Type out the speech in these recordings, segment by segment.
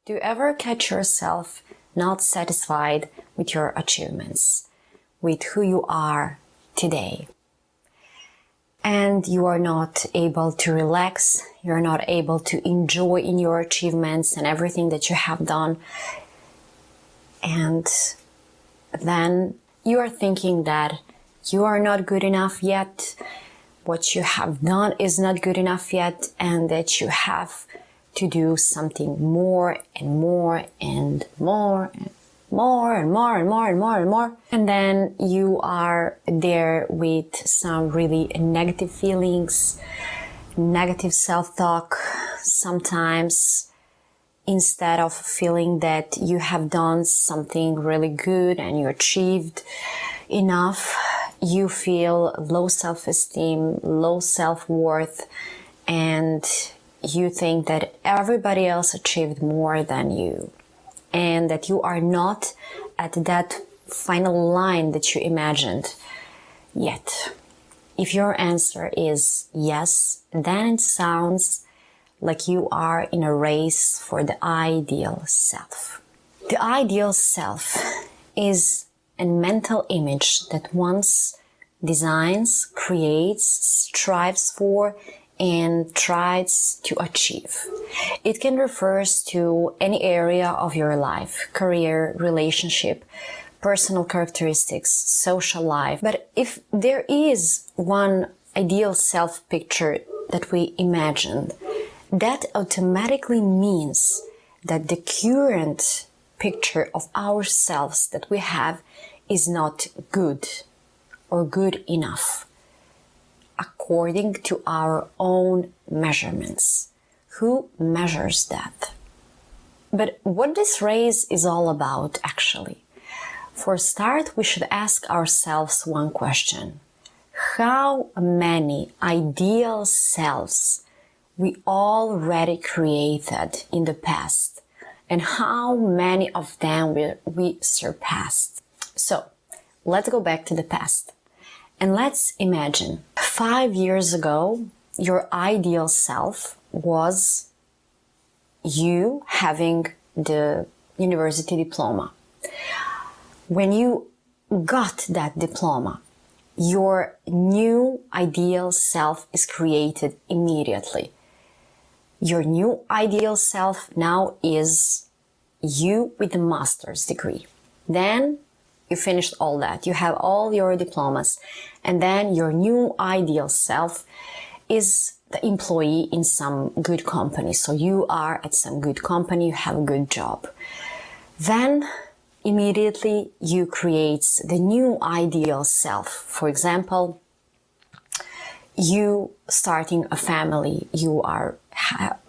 Do you ever catch yourself not satisfied with your achievements, with who you are today? And you are not able to relax, you're not able to enjoy in your achievements and everything that you have done. And then you are thinking that you are not good enough yet, what you have done is not good enough yet, and that you have to do something more and more and more and more and more and more and more and more. And then you are there with some really negative feelings, negative self-talk. Sometimes instead of feeling that you have done something really good and you achieved enough, you feel low self-esteem, low self-worth, and you think that everybody else achieved more than you and that you are not at that final line that you imagined yet. If your answer is yes, then it sounds like you are in a race for the ideal self. The ideal self is a mental image that one designs, creates, strives for, and tries to achieve. It can refer to any area of your life, career, relationship, personal characteristics, social life. But if there is one ideal self picture that we imagined, that automatically means that the current picture of ourselves that we have is not good or good enough according to our own measurements. Who measures that? But what this race is all about, actually? For a start, we should ask ourselves one question. How many ideal selves we already created in the past, and how many of them we surpassed? So, let's go back to the past. And let's imagine 5 years ago, your ideal self was you having the university diploma. When you got that diploma, your new ideal self is created immediately. Your new ideal self now is you with a master's degree. Then you finished all that. You have all your diplomas. And then your new ideal self is the employee in some good company. So you are at some good company, you have a good job. Then immediately you create the new ideal self. For example, you starting a family, you are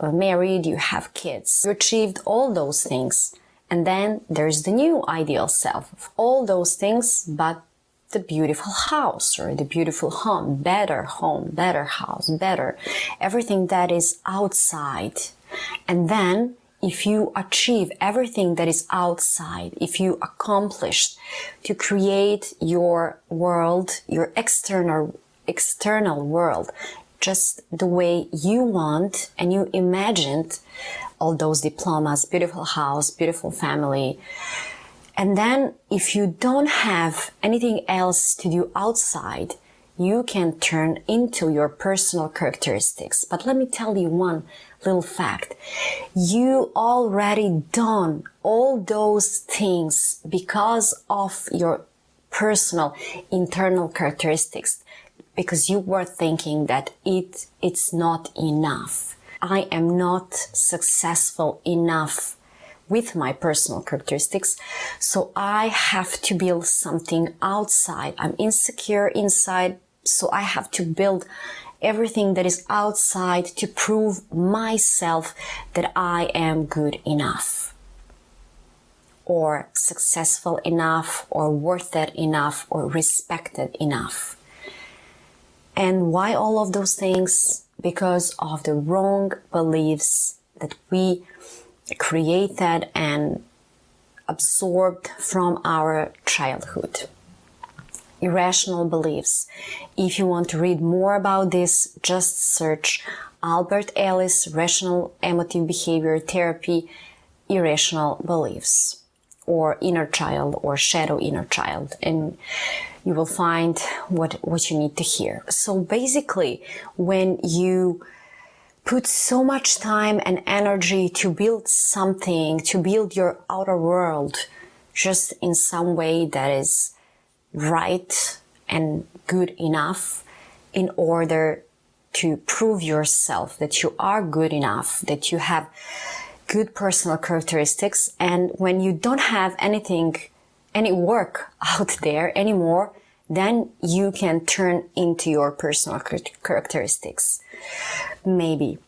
married, you have kids. You achieved all those things. And then there's the new ideal self of all those things, but the beautiful house or the beautiful home, better house, better, everything that is outside. And then if you achieve everything that is outside, if you accomplished to create your world, your external world, just the way you want and you imagined all those diplomas, beautiful house, beautiful family. And then if you don't have anything else to do outside, you can turn into your personal characteristics. But let me tell you one little fact. You already done all those things because of your personal internal characteristics, because you were thinking that it's not enough. I am not successful enough with my personal characteristics, so I have to build something outside. I'm insecure inside, so I have to build everything that is outside to prove myself that I am good enough, or successful enough, or worth it enough, or respected enough. And why all of those things? Because of the wrong beliefs that we created and absorbed from our childhood. Irrational beliefs. If you want to read more about this, just search Albert Ellis, Rational Emotive Behavior Therapy. irrational beliefs or inner child or shadow inner child, and you will find what you need to hear. So basically, when you put so much time and energy to build something, to build your outer world just in some way that is right and good enough in order to prove yourself that you are good enough, that you have good personal characteristics, and when you don't have any work out there anymore, then you can turn into your personal characteristics. Maybe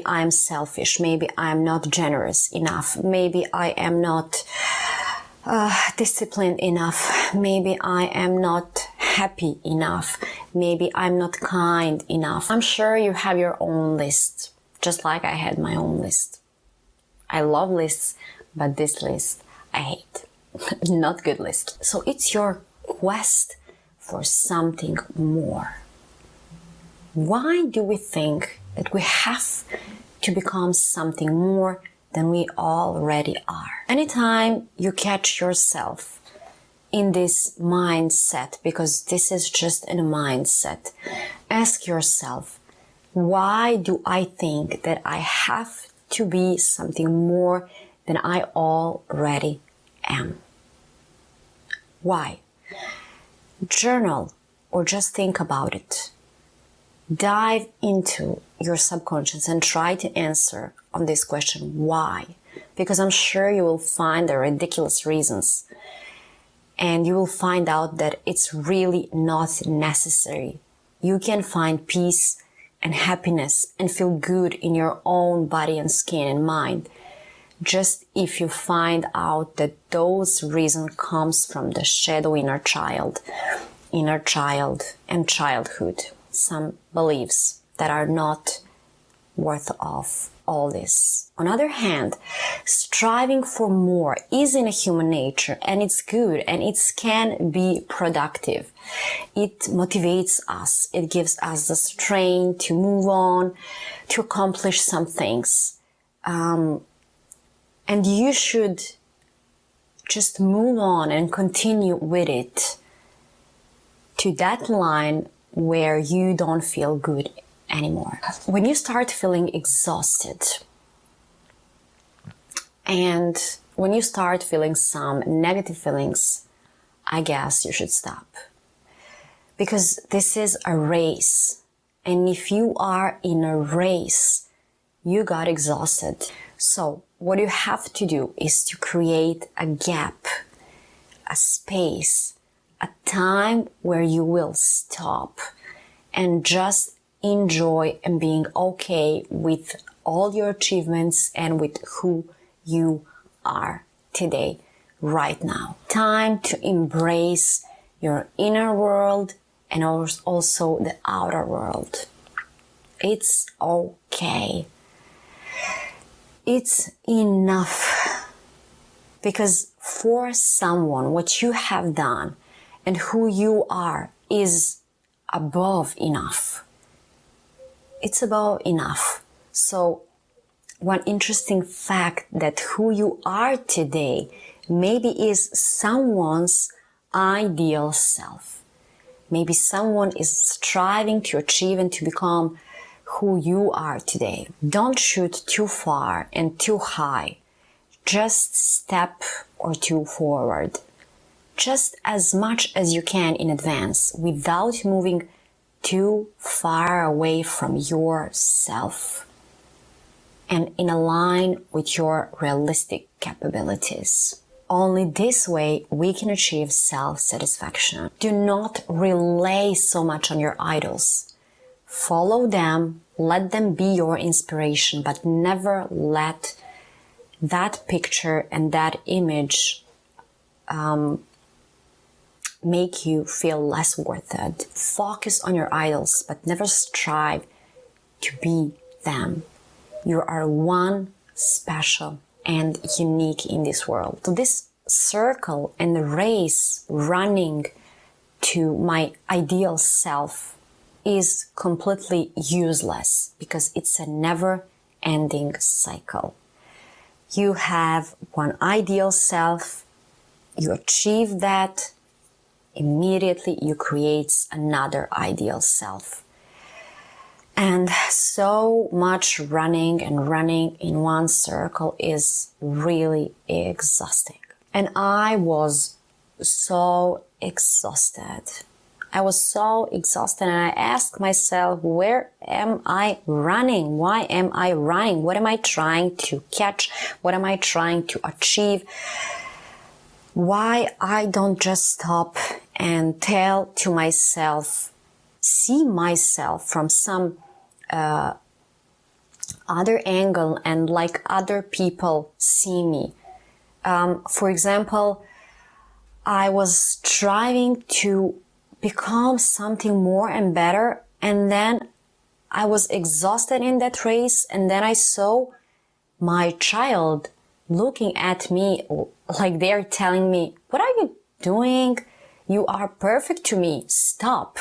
I'm selfish. Maybe I'm not generous enough. Maybe I am not disciplined enough. Maybe I am not happy enough. Maybe I'm not kind enough. I'm sure you have your own list, just like I had my own list. I love lists, but this list I hate. Not good list. So it's your quest for something more. Why do we think that we have to become something more than we already are? Anytime you catch yourself in this mindset, because this is just a mindset, ask yourself, why do I think that I have to be something more than I already am? Why? Journal or just think about it. Dive into your subconscious and try to answer on this question, why? Because I'm sure you will find the ridiculous reasons, and you will find out that it's really not necessary. You can find peace and happiness and feel good in your own body and skin and mind, just if you find out that those reasons comes from the shadow inner child and childhood, some beliefs that are not worth of all this. On the other hand, striving for more is in a human nature, and it's good, and it can be productive. It motivates us. It gives us the strength to move on, to accomplish some things. And you should just move on and continue with it to that line where you don't feel good anymore. When you start feeling exhausted and when you start feeling some negative feelings, I guess you should stop. Because this is a race. And if you are in a race, you got exhausted. So what you have to do is to create a gap, a space, a time where you will stop and just enjoy and being okay with all your achievements and with who you are today, right now. Time to embrace your inner world and also the outer world. It's okay. It's enough. Because for someone, what you have done and who you are is above enough. It's above enough. So one interesting fact that who you are today maybe is someone's ideal self. Maybe someone is striving to achieve and to become who you are today. Don't shoot too far and too high. Just step or two forward. Just as much as you can in advance without moving too far away from yourself and in a line with your realistic capabilities. Only this way we can achieve self-satisfaction. Do not rely so much on your idols. Follow them, let them be your inspiration, but never let that picture and that image make you feel less worth it. Focus on your idols, but never strive to be them. You are one, special, and unique in this world. So this circle and the race running to my ideal self is completely useless because it's a never-ending cycle. you have one ideal self, you achieve that, immediately you create another ideal self. And so much running in one circle is really exhausting. And I was so exhausted. And I asked myself, where am I running? Why am I running? What am I trying to catch? What am I trying to achieve? Why I don't just stop and tell to myself, see myself from some other angle and like other people see me. For example, I was striving to become something more and better, and then I was exhausted in that race, and then I saw my child looking at me like they're telling me, what are you doing? You are perfect to me. Stop.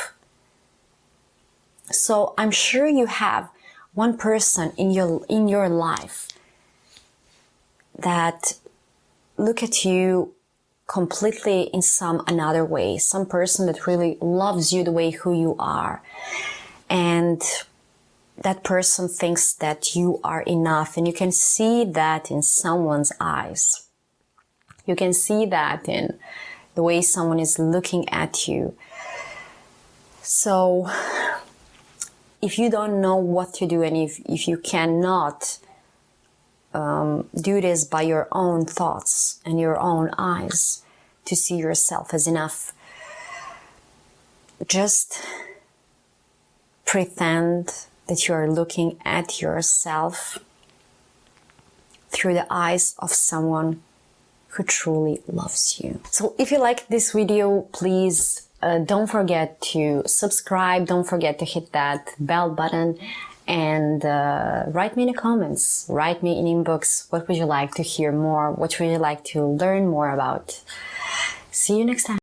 So I'm sure you have one person in your life that look at you completely in some another way, some person that really loves you the way who you are, and that person thinks that you are enough, and you can see that in someone's eyes. You can see that in the way someone is looking at you. So if you don't know what to do, and if you cannot do this by your own thoughts and your own eyes to see yourself as enough, just pretend that you are looking at yourself through the eyes of someone who truly loves you. So if you like this video, please don't forget to subscribe, don't forget to hit that bell button, and write me in the comments, write me in inbox, what would you like to hear more, what would you like to learn more about. See you next time.